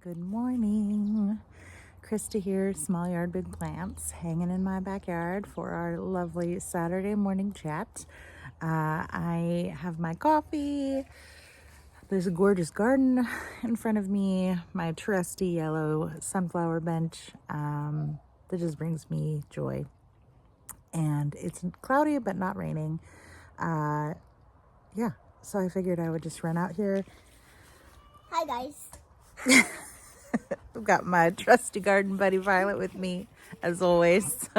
Good morning. Krista here, Small Yard Big Plants, hanging in my backyard for our lovely Saturday morning chat. I have my coffee. There's a gorgeous garden in front of me, my trusty yellow sunflower bench that just brings me joy. And it's cloudy but not raining. Yeah, so I figured I would just run out here. Hi guys. I've got my trusty garden buddy Violet with me, as always.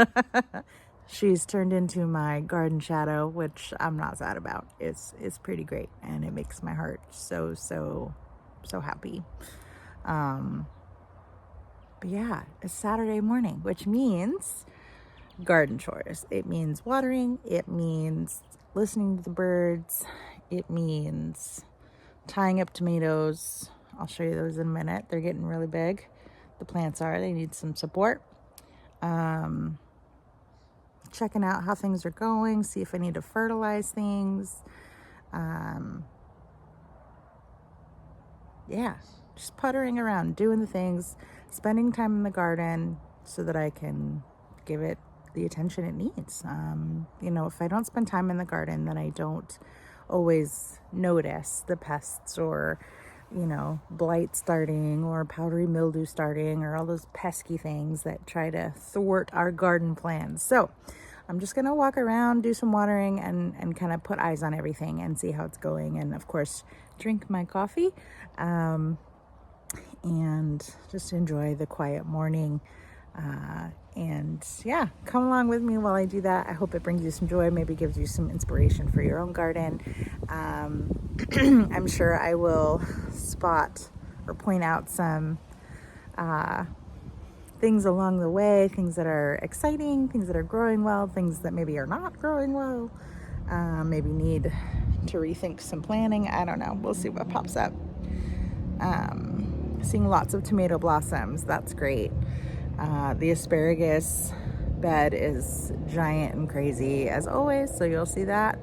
She's turned into my garden shadow, which I'm not sad about. It's pretty great, and it makes my heart so happy. But yeah, it's Saturday morning, which means garden chores. It means watering. It means listening to the birds. It means tying up tomatoes. I'll show you those in a minute. They're getting really big. The plants are. They need some support. Checking out how things are going. See if I need to fertilize things. Yeah, just puttering around, doing the things, spending time in the garden so that I can give it the attention it needs. If I don't spend time in the garden, then I don't always notice the pests or blight starting or powdery mildew starting or all those pesky things that try to thwart our garden plans. So I'm just going to walk around, do some watering, and kind of put eyes on everything and see how it's going. And of course, drink my coffee and just enjoy the quiet morning. And yeah, come along with me while I do that. I hope it brings you some joy, maybe gives you some inspiration for your own garden. I'm sure I will spot or point out some things along the way, things that are exciting, things that are growing well, things that maybe are not growing well, maybe need to rethink some planning. I don't know. We'll see what pops up. Seeing lots of tomato blossoms. That's great. The asparagus bed is giant and crazy as always, so you'll see that.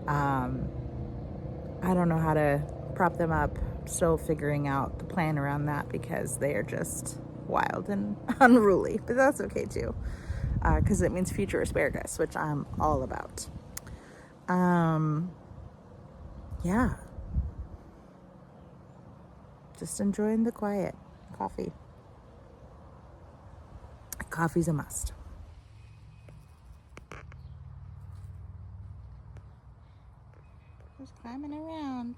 I don't know how to prop them up. Still figuring out the plan around that because they are just wild and unruly, but that's okay too, because it means future asparagus, which I'm all about. Yeah, just enjoying the quiet. Coffee's a must. Just climbing around.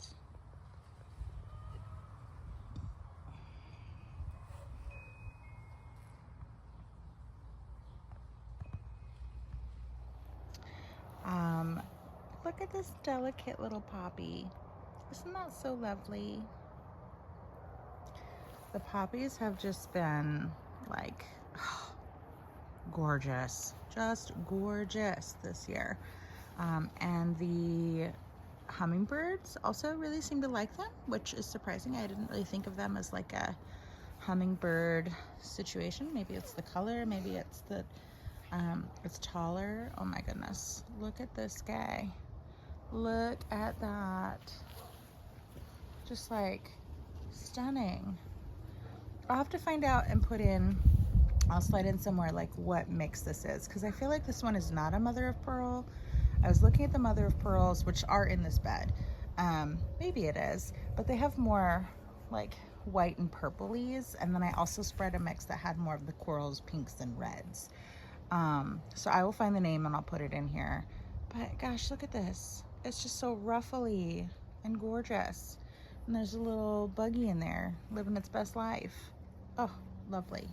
Look at this delicate little poppy. Isn't that so lovely? The poppies have just been like gorgeous, just gorgeous this year. And the hummingbirds also really seem to like them, which is surprising. I didn't really think of them as like a hummingbird situation. Maybe it's the color, maybe it's the it's taller. Oh my goodness, look at this guy. Look at that. Just like stunning. I'll have to find out and I'll slide in somewhere like what mix this is, because I feel like this one is not a mother of pearl. I was looking at the mother of pearls, which are in this bed. Maybe it is, but they have more like white and purplies, and then I also spread a mix that had more of the corals, pinks, and reds. So I will find the name and I'll put it in here. But gosh, look at this. It's just so ruffly and gorgeous. And there's a little buggy in there living its best life. Oh, lovely.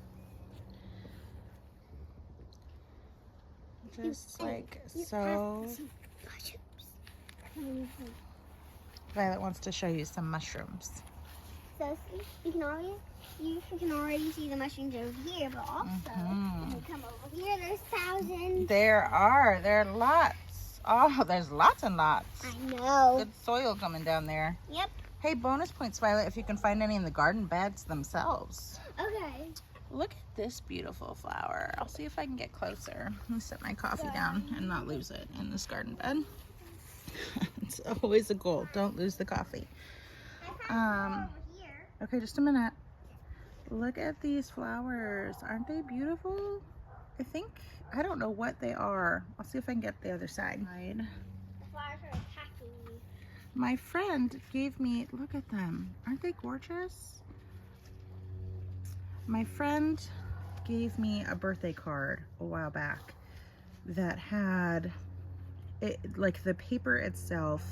Just like so. Violet wants to show you some mushrooms. So you can already see the mushrooms over here, but also if you come over here, there's thousands. There are lots. Oh, there's lots and lots. I know. Good soil coming down there. Yep. Hey, bonus points, Violet, if you can find any in the garden beds themselves. Okay. Look at this beautiful flower. I'll see if I can get closer. Let me set my coffee down and not lose it in this garden bed. It's always a goal. Don't lose the coffee. Okay, just a minute. Look at these flowers. Aren't they beautiful? I don't know what they are. I'll see if I can get the other side. The flowers are attacking me. My friend gave me, look at them. Aren't they gorgeous? My friend gave me a birthday card a while back that had it, like the paper itself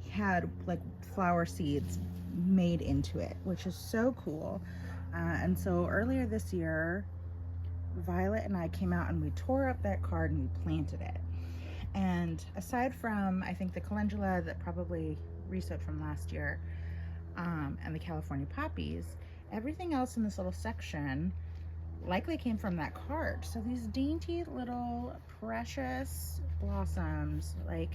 had like flower seeds made into it, which is so cool. And so earlier this year, Violet and I came out and we tore up that card and we planted it. And aside from, I think, the calendula that probably resowed from last year, and the California poppies, everything else in this little section likely came from that card. So these dainty little precious blossoms, like,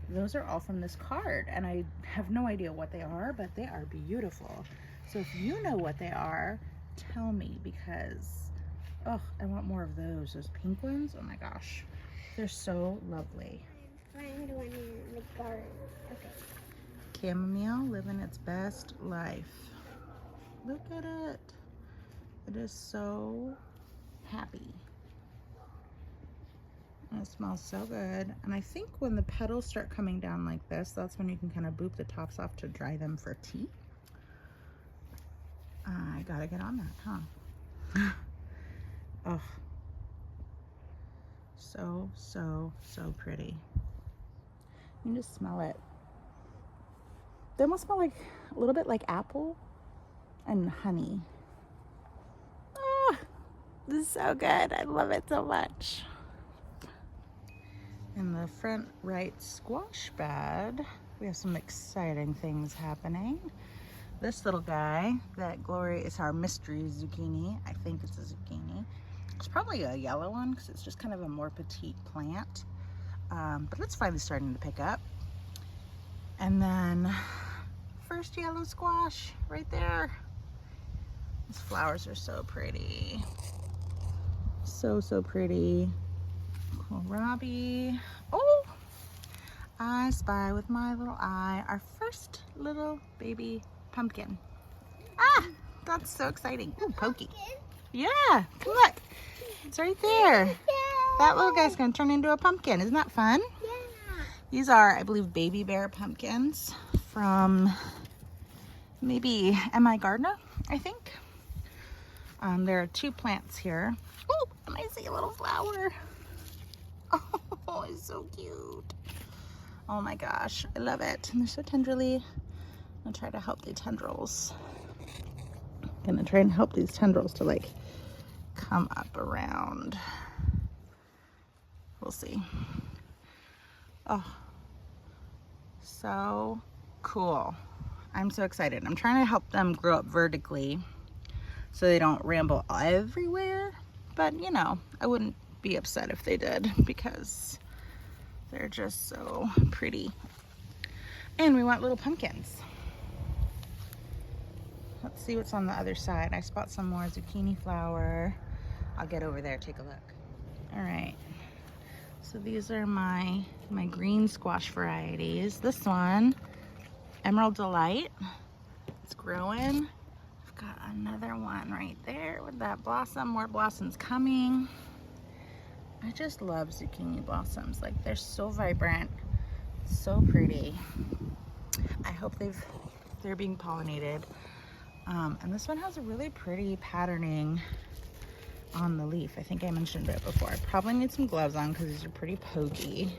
those are all from this card. And I have no idea what they are, but they are beautiful. So if you know what they are, tell me, because, oh, I want more of those pink ones. Oh my gosh. They're so lovely. Find one in the garden. Okay. Chamomile living its best life. Look at it. It is so happy. And it smells so good. And I think when the petals start coming down like this, that's when you can kind of boop the tops off to dry them for tea. I gotta get on that, huh? Oh. So, so, so pretty. You can just smell it. They almost smell like a little bit like apple and honey. Oh, this is so good. I love it so much. In the front right squash bed, we have some exciting things happening. This little guy, that Glory, is our mystery zucchini. I think it's a zucchini. It's probably a yellow one because it's just kind of a more petite plant. But it's finally starting to pick up. And then first yellow squash right there. These flowers are so pretty. So, so pretty. Kohlrabi. Oh, I spy with my little eye our first little baby pumpkin. Ah, that's so exciting. Ooh, pokey. Yeah, look. It's right there. Yeah. That little guy's gonna turn into a pumpkin. Isn't that fun? Yeah. These are, I believe, baby bear pumpkins from maybe M.I. Gardner, I think. There are 2 plants here. Oh, and I see a little flower. Oh, it's so cute. Oh my gosh, I love it. And they're so tenderly. I'm gonna try to help the tendrils. Gonna try and help these tendrils to like come up around. We'll see. Oh, so cool. I'm so excited. I'm trying to help them grow up vertically so they don't ramble everywhere. But you know, I wouldn't be upset if they did because they're just so pretty. And we want little pumpkins. Let's see what's on the other side. I spot some more zucchini flower. I'll get over there, take a look. All right. So these are my green squash varieties. This one, Emerald Delight. It's growing. I've got another one right there with that blossom. More blossoms coming. I just love zucchini blossoms. Like, they're so vibrant, so pretty. I hope they're being pollinated. And this one has a really pretty patterning on the leaf. I think I mentioned it before. I probably need some gloves on because these are pretty pokey.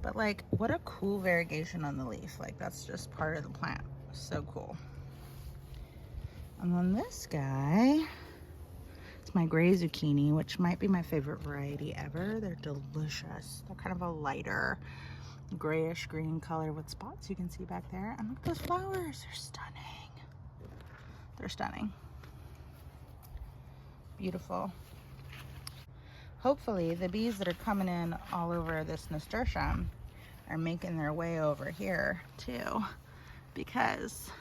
But like, what a cool variegation on the leaf. Like, that's just part of the plant. So cool. And then this guy, it's my gray zucchini, which might be my favorite variety ever. They're delicious. They're kind of a lighter grayish green color with spots you can see back there. And look at those flowers. They're stunning. They're stunning. Beautiful. Hopefully the bees that are coming in all over this nasturtium are making their way over here too, because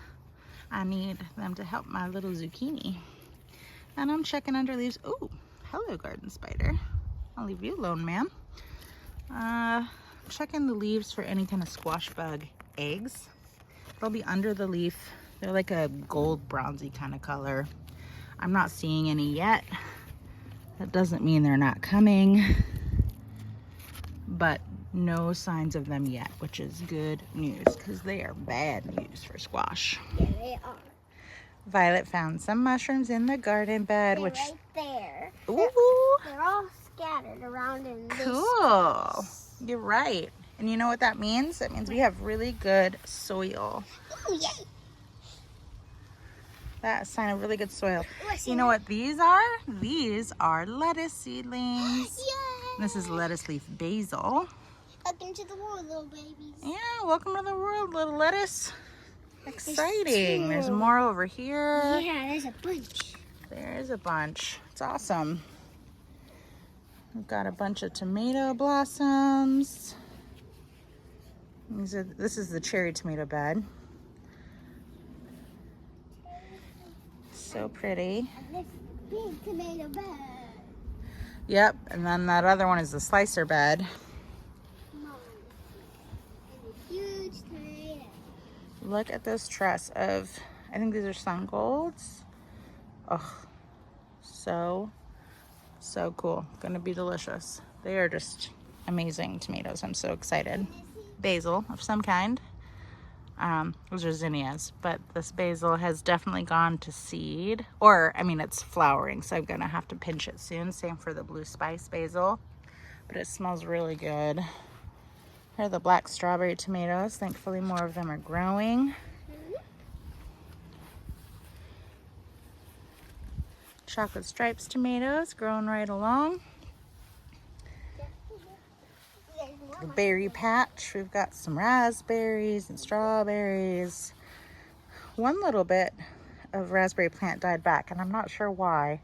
I need them to help my little zucchini. And I'm checking under leaves. Oh, hello, garden spider. I'll leave you alone, ma'am. Checking the leaves for any kind of squash bug eggs. They'll be under the leaf They're like a gold bronzy kind of color. I'm not seeing any yet. That doesn't mean they're not coming, but no signs of them yet, which is good news because they are bad news for squash. Yeah, they are. Violet found some mushrooms in the garden bed, They're which right there. ooh, They're all scattered around in this cool. space. You're right. And you know what that means? That means we have really good soil. Ooh, yay. That's a sign of really good soil. Ooh, I see You know that. what these are? These are lettuce seedlings. Yay. This is lettuce leaf basil. Welcome to the world, little babies. Yeah, welcome to the world, little lettuce. Exciting. two. There's more over here. Yeah, there's a bunch. There's a bunch. It's awesome. We've got a bunch of tomato blossoms. This is the cherry tomato bed. So pretty. And this big tomato bed. Yep, and then that other one is the slicer bed. Mom. And a huge tomato. Look at this truss of, I think these are sun golds. Oh, so cool. Gonna be delicious. They are just amazing tomatoes. I'm so excited. Basil of some kind. Those are zinnias, but this basil has definitely gone to seed, or I mean it's flowering, so I'm gonna have to pinch it soon. Same for the blue spice basil, but it smells really good. Here are the black strawberry tomatoes. Thankfully more of them are growing. Chocolate stripes tomatoes growing right along. The berry patch, we've got some raspberries and strawberries. One little bit of raspberry plant died back, and I'm not sure why,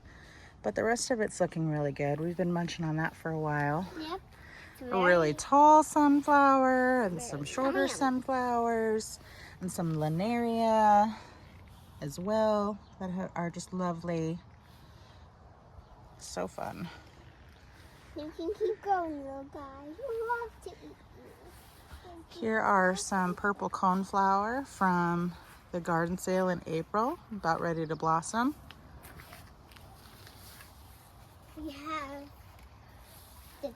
but the rest of it's looking really good. We've been munching on that for a while. Yep. A really tall sunflower and some shorter sunflowers and some linaria as well that are just lovely. So fun. You can keep going, little guy. You love to eat. Here are some purple coneflower from the garden sale in April, about ready to blossom. We have the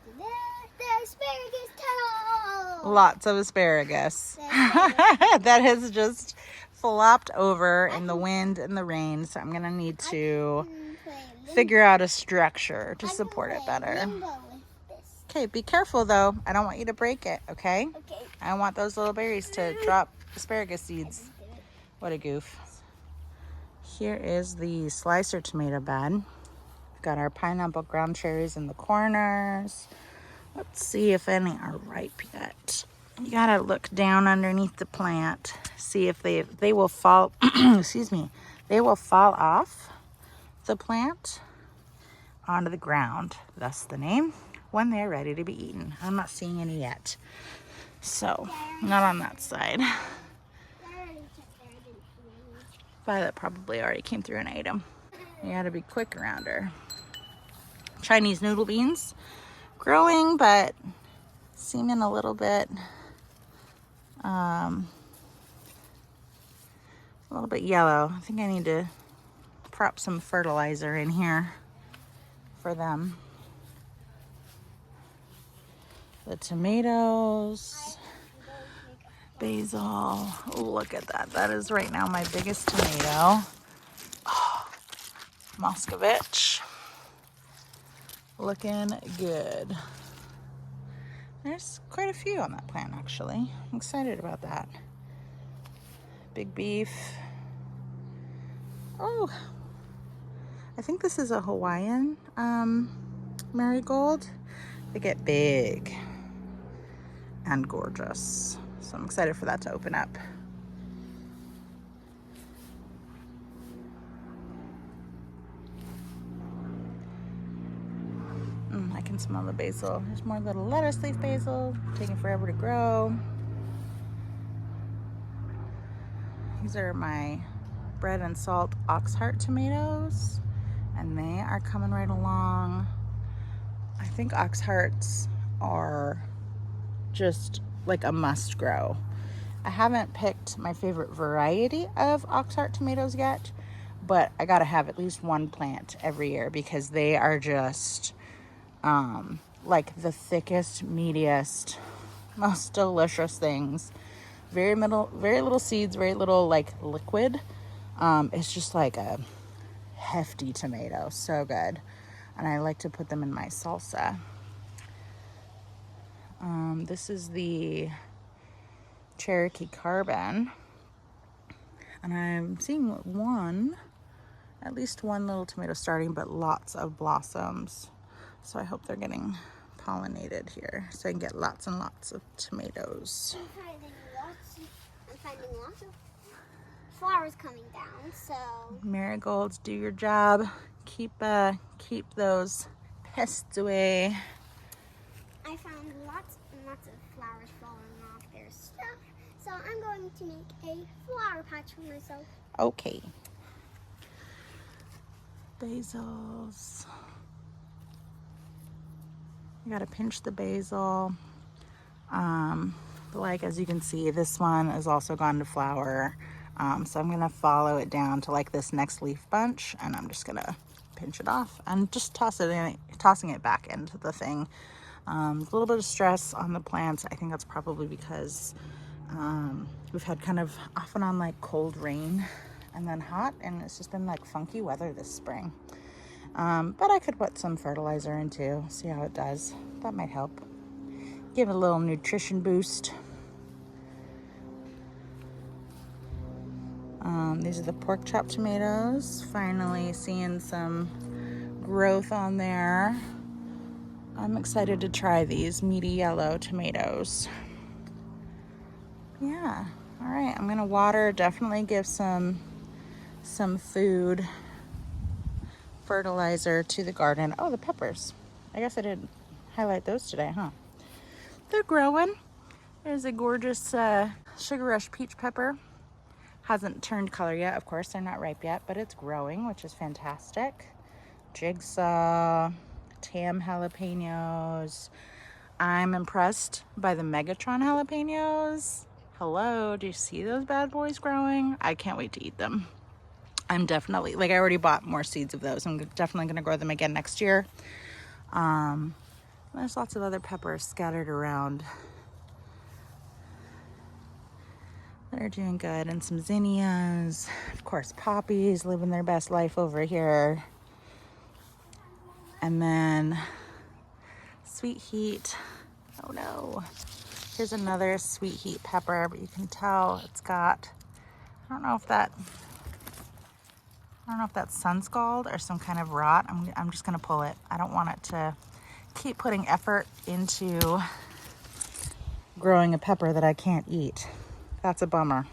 asparagus tunnel. Lots of asparagus. That has just flopped over in the wind and the rain, so I'm gonna need to figure out a structure to support it better. Okay, be careful though. I don't want you to break it, okay? Okay. I want those little berries to drop asparagus seeds. What a goof. Here is the slicer tomato bed. We've got our pineapple ground cherries in the corners. Let's see if any are ripe yet. You gotta look down underneath the plant, see if they will fall, excuse me, they will fall off the plant onto the ground, thus the name, when they're ready to be eaten. I'm not seeing any yet, so not on that side. Violet probably already came through and ate them. You gotta be quick around her. Chinese noodle beans growing, but seeming a little bit yellow. I think I need to prop some fertilizer in here for them. The tomatoes, basil. Oh, look at that. That is right now my biggest tomato. Oh, Moscovich. Looking good. There's quite a few on that plant, actually. I'm excited about that. Big beef. Oh, I think this is a Hawaiian marigold. They get big and gorgeous. So I'm excited for that to open up. I can smell the basil. There's more little lettuce leaf basil, taking forever to grow. These are my bread and salt oxheart tomatoes, and they are coming right along. I think oxhearts are just like a must grow. I haven't picked my favorite variety of oxheart tomatoes yet, but I gotta have at least one plant every year because they are just like the thickest, meatiest, most delicious things. Very little seeds, very little like liquid. It's just like a hefty tomato, so good. And I like to put them in my salsa. This is the Cherokee Carbon, and I'm seeing at least one little tomato starting, but lots of blossoms. So I hope they're getting pollinated here so I can get lots and lots of tomatoes. I'm finding lots of flowers coming down, so Marigolds, do your job. Keep those pests away. I found lots and lots of flowers falling off their stuff, so I'm going to make a flower patch for myself. Okay. Basils. You gotta pinch the basil. Like as you can see, this one has also gone to flower. So I'm gonna follow it down to like this next leaf bunch, and I'm just gonna pinch it off and just tossing it back into the thing. A little bit of stress on the plants. I think that's probably because we've had kind of off and on like cold rain and then hot, and it's just been like funky weather this spring. But I could put some fertilizer in too, see how it does. That might help. Give it a little nutrition boost. These are the pork chop tomatoes. Finally seeing some growth on there. I'm excited to try these meaty yellow tomatoes. Yeah, all right, I'm gonna water, definitely give some food, fertilizer to the garden. Oh, the peppers. I guess I didn't highlight those today, huh? They're growing. There's a gorgeous Sugar Rush peach pepper. Hasn't turned color yet, of course, they're not ripe yet, but it's growing, which is fantastic. Jigsaw, Tam jalapenos. I'm impressed by the Megatron jalapenos. Hello, do you see those bad boys growing? I can't wait to eat them. I'm definitely, like, I already bought more seeds of those. I'm definitely gonna grow them again next year. There's lots of other peppers scattered around that are doing good, and some zinnias. Of course, poppies living their best life over here. And then sweet heat. Oh no. Here's another sweet heat pepper, but you can tell it's got, I don't know if that's sun scald or some kind of rot. I'm just gonna pull it. I don't want it to keep putting effort into growing a pepper that I can't eat. That's a bummer.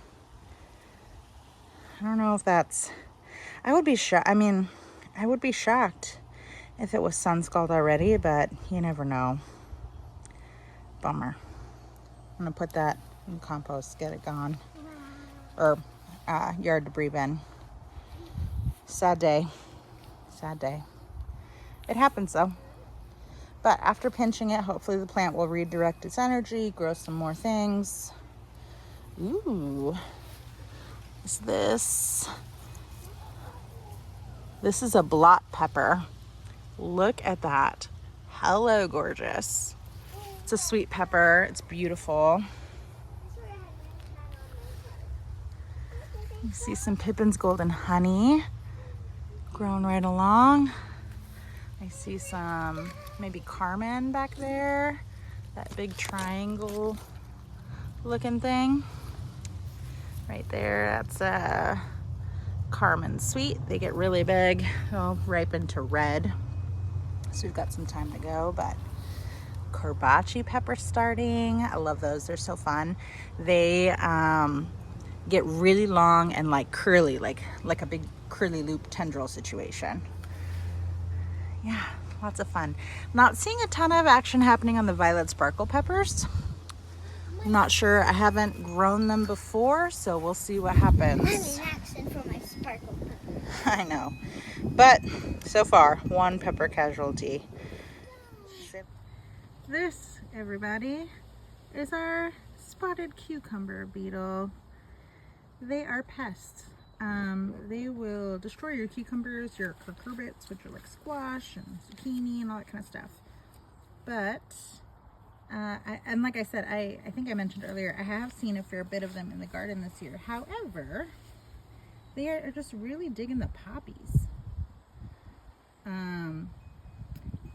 I don't know if that's, I would be shocked. I mean, I would be shocked if it was sun scald already, but you never know. Bummer. I'm gonna put that in compost, get it gone. Or yard debris bin. Sad day. Sad day. It happens though. But after pinching it, hopefully the plant will redirect its energy, grow some more things. Ooh. Is this? This is a blot pepper. Look at that. Hello, gorgeous. It's a sweet pepper. It's beautiful. You see some Pippin's Golden Honey growing right along. I see some maybe Carmen back there. That big triangle looking thing. Right there, that's a Carmen Sweet. They get really big. They'll ripen to red. So we've got some time to go, but Carbachi pepper starting. I love those, they're so fun. They get really long and like curly, like a big curly loop tendril situation. Yeah, lots of fun. Not seeing a ton of action happening on the violet sparkle peppers. I'm not sure, I haven't grown them before, so we'll see what happens. I'm in action for my sparkle pepper. I know, but so far, one pepper casualty. This, everybody, is our spotted cucumber beetle. They are pests. They will destroy your cucumbers, your cucurbits, which are like squash and zucchini and all that kind of stuff. But, and like I said, I think I mentioned earlier, I have seen a fair bit of them in the garden this year. However, they are just really digging the poppies.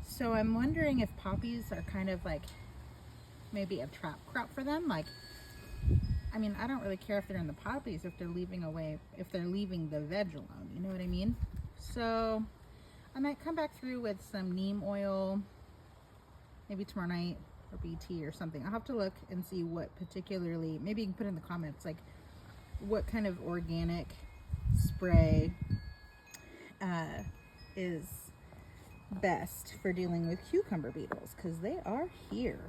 So I'm wondering if poppies are kind of like maybe a trap crop for them. Like, I mean, I don't really care if they're in the poppies, if they're leaving the veg alone, you know what I mean? So I might come back through with some neem oil, maybe tomorrow night, or BT or something. I'll have to look and see what particularly, maybe you can put in the comments, like what kind of organic spray is best for dealing with cucumber beetles, because they are here.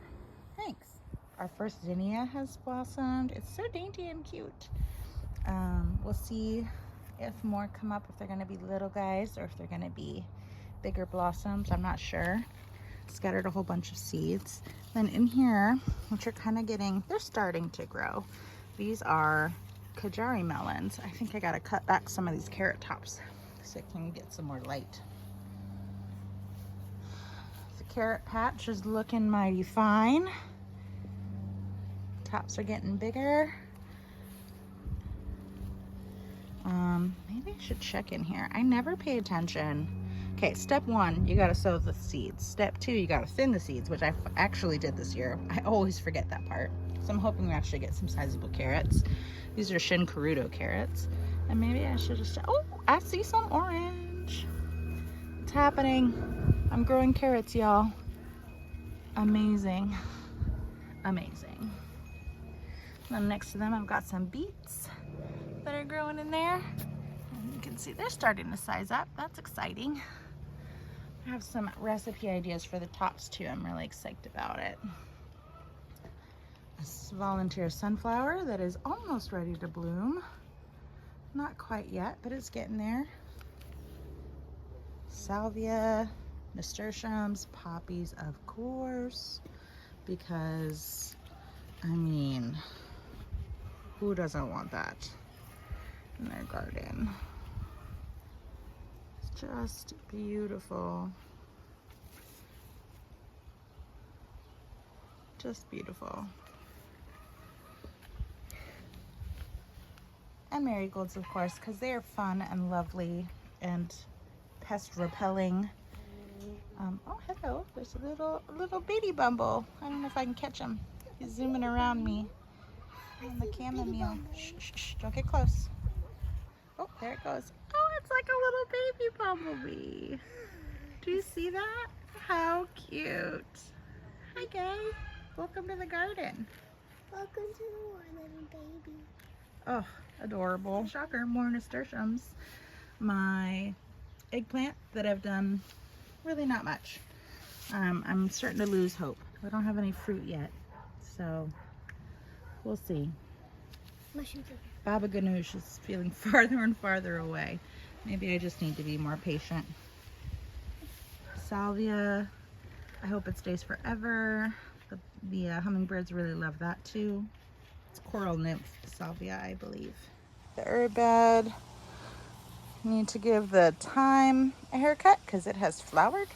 Thanks. Our first zinnia has blossomed. It's so dainty and cute. We'll see if more come up, if they're going to be little guys or if they're going to be bigger blossoms. I'm not sure. Scattered a whole bunch of seeds. Then in here, which are kind of getting, they're starting to grow. These are Kajari melons. I think I got to cut back some of these carrot tops so it can get some more light. The carrot patch is looking mighty fine. Tops are getting bigger. Maybe I should check in here. I never pay attention. Okay, step 1, you gotta sow the seeds. Step 2, you gotta thin the seeds, which I actually did this year. I always forget that part. So I'm hoping we actually get some sizable carrots. These are Shin Karudo carrots. And maybe I should just, oh, I see some orange. It's happening. I'm growing carrots, y'all. Amazing. Amazing. Then next to them, I've got some beets that are growing in there. And you can see they're starting to size up. That's exciting. I have some recipe ideas for the tops too. I'm really excited about it. A volunteer sunflower that is almost ready to bloom. Not quite yet, but it's getting there. Salvia, nasturtiums, poppies, of course, because, I mean, who doesn't want that in their garden? It's just beautiful. Just beautiful. And marigolds, of course, because they are fun and lovely and pest repelling. Oh, hello. There's a little baby bumble. I don't know if I can catch him. He's zooming around me on the chamomile. Shh, shh, shh. Don't get close. Oh, there it goes. Oh, it's like a little baby bumblebee. Do you see that? How cute. Hi, Gay. Welcome to the garden. Welcome to the war, little baby. Oh, adorable. Shocker, more nasturtiums. My eggplant that I've done really not much. I'm starting to lose hope. I don't have any fruit yet, so we'll see. Mushroom soup. Baba Ganoush is feeling farther and farther away. Maybe I just need to be more patient. Salvia, I hope it stays forever. The hummingbirds really love that too. It's coral nymph salvia, I believe. The herb bed. Need to give the thyme a haircut because it has flowered.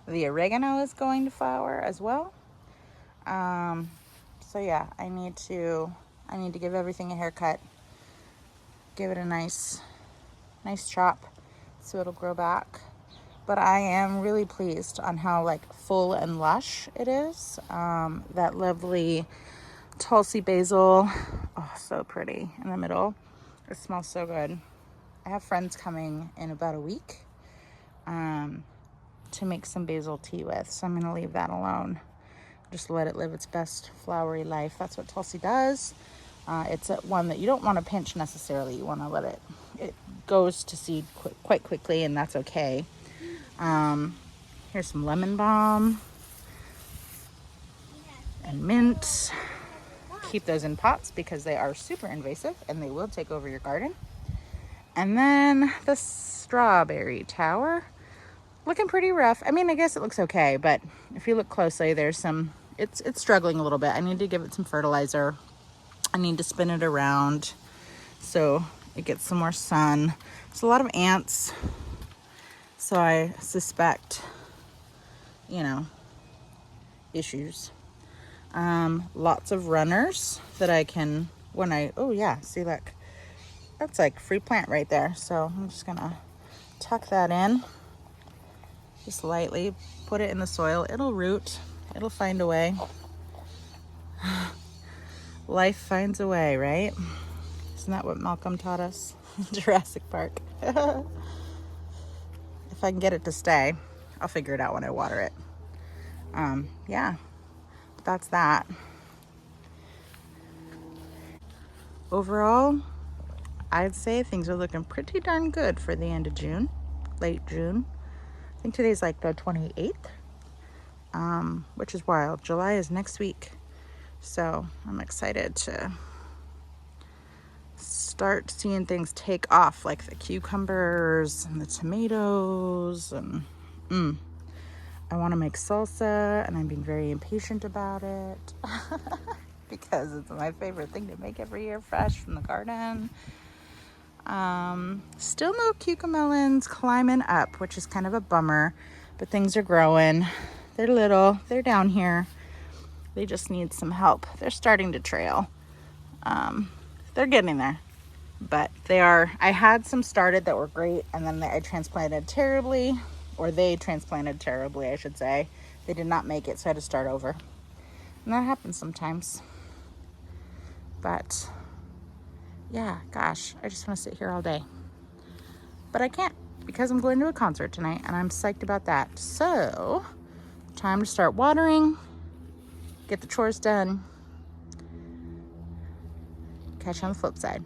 The oregano is going to flower as well. So yeah, I need to give everything a haircut. Give it a nice chop so it'll grow back. But I am really pleased on how like full and lush it is. That lovely Tulsi basil, oh, so pretty in the middle. It smells so good. I have friends coming in about a week to make some basil tea with, so I'm going to leave that alone. Just let it live its best flowery life. That's what Tulsi does. It's one that you don't want to pinch necessarily. You want to let it goes to seed quite quickly, and that's okay. Here's some lemon balm and mint. Keep those in pots because they are super invasive and they will take over your garden. And then the strawberry tower, looking pretty rough. I mean, I guess it looks okay, but if you look closely, there's some it's struggling a little bit. I need to give it some fertilizer. I need to spin it around so it gets some more sun. There's a lot of ants, so I suspect, you know, issues. Lots of runners that I can, when I, oh yeah, see, look, that's like free plant right there. So I'm just gonna tuck that in, just lightly put it in the soil. It'll root, it'll find a way. Life finds a way, right? Isn't that what Malcolm taught us? Jurassic Park. If I can get it to stay, I'll figure it out when I water it. Yeah, that's that. Overall, I'd say things are looking pretty darn good for the end of June, late June. I think today's like the 28th, which is wild. July is next week. So I'm excited to start seeing things take off, like the cucumbers and the tomatoes. And I want to make salsa, and I'm being very impatient about it because it's my favorite thing to make every year, fresh from the garden. Still no cucamelons climbing up, which is kind of a bummer, but things are growing. They're little, they're down here. They just need some help. They're starting to trail. They're getting there, but they are, I had some started that were great, and then I transplanted terribly, or they transplanted terribly, I should say. They did not make it, so I had to start over. And that happens sometimes. But yeah, gosh, I just want to sit here all day. But I can't, because I'm going to a concert tonight, and I'm psyched about that. So, time to start watering, get the chores done. Catch you on the flip side.